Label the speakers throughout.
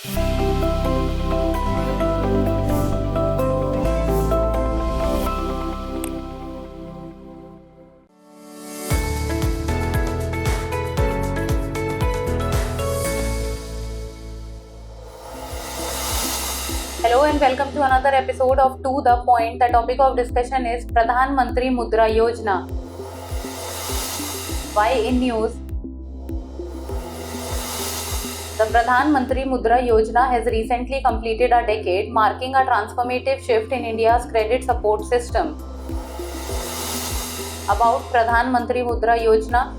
Speaker 1: Hello and welcome to another episode of To The Point. The topic of discussion is Pradhan Mantri Mudra Yojana. Why in news? The Pradhan Mantri Mudra Yojana has recently completed a decade, marking a transformative shift in India's credit support system. About Pradhan Mantri Mudra Yojana.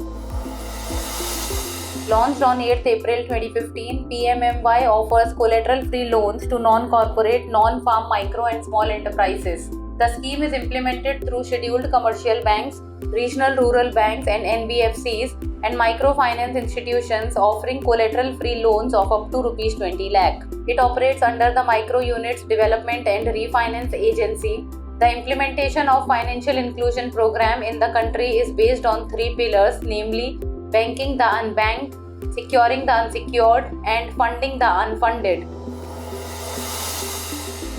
Speaker 1: Launched on 8th April 2015, PMMY offers collateral-free loans to non-corporate, non-farm micro and small enterprises. The scheme is implemented through scheduled commercial banks, regional rural banks and NBFCs and microfinance institutions offering collateral-free loans of up to Rs 20 lakh. It operates under the Micro Units Development and Refinance Agency. The implementation of financial inclusion program in the country is based on three pillars, namely banking the unbanked, securing the unsecured, and funding the unfunded.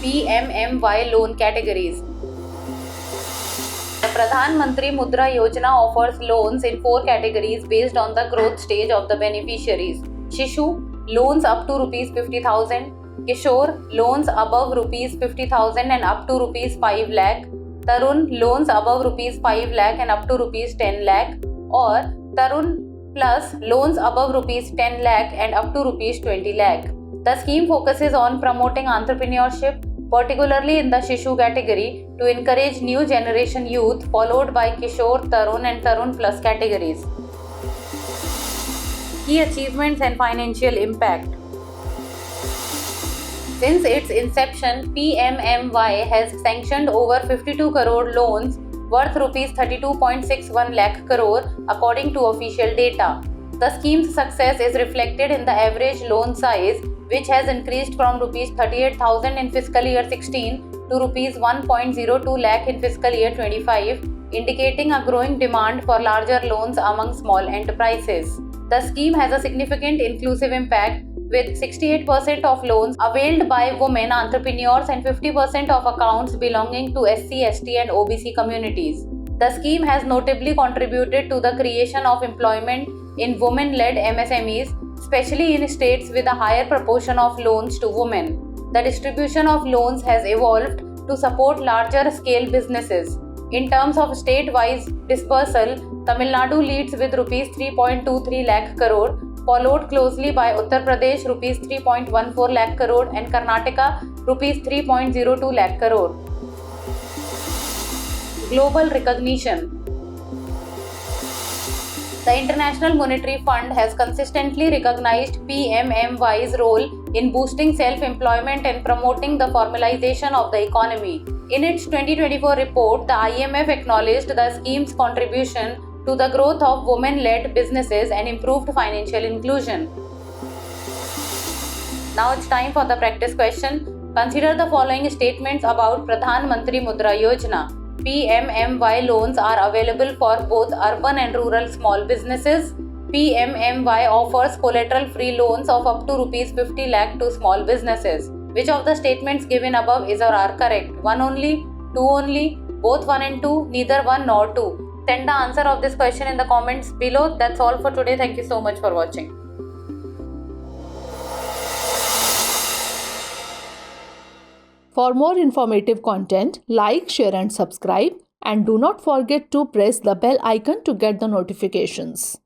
Speaker 1: PMMY loan categories. The Pradhan Mantri Mudra Yojana offers loans in four categories based on the growth stage of the beneficiaries. Shishu, loans up to Rs 50,000. Kishore, loans above Rs 50,000 and up to Rs 5 lakh. Tarun, loans above Rs 5 lakh and up to Rs 10 lakh. Or Tarun Plus, loans above Rs 10 lakh and up to Rs 20 lakh. The scheme focuses on promoting entrepreneurship, particularly in the Shishu category, to encourage new generation youth, followed by Kishore, Tarun and Tarun Plus categories. Key achievements and financial impact. Since its inception, PMMY has sanctioned over 52 crore loans worth Rs 32.61 lakh crore according to official data. The scheme's success is reflected in the average loan size, which has increased from Rs 38,000 in fiscal year 16 to Rs 1.02 lakh in fiscal year 25, indicating a growing demand for larger loans among small enterprises. The scheme has a significant inclusive impact, with 68% of loans availed by women entrepreneurs and 50% of accounts belonging to SC, ST and OBC communities. The scheme has notably contributed to the creation of employment in women-led MSMEs, especially in states with a higher proportion of loans to women. The distribution of loans has evolved to support larger scale businesses. In terms of state-wise dispersal, Tamil Nadu leads with Rs 3.23 lakh crore, followed closely by Uttar Pradesh Rs 3.14 lakh crore and Karnataka Rs 3.02 lakh crore. Global recognition. The International Monetary Fund has consistently recognized PMMY's role in boosting self-employment and promoting the formalization of the economy. In its 2024 report, the IMF acknowledged the scheme's contribution to the growth of women-led businesses and improved financial inclusion. Now it's time for the practice question. Consider the following statements about Pradhan Mantri Mudra Yojana. PMMY loans are available for both urban and rural small businesses. PMMY offers collateral-free loans of up to Rs 50 lakh to small businesses. Which of the statements given above is or are correct? 1 only, 2 only, both 1 and 2, neither 1 nor 2. Send the answer of this question in the comments below. That's all for today. Thank you so much for watching.
Speaker 2: For more informative content, like, share and subscribe, and do not forget to press the bell icon to get the notifications.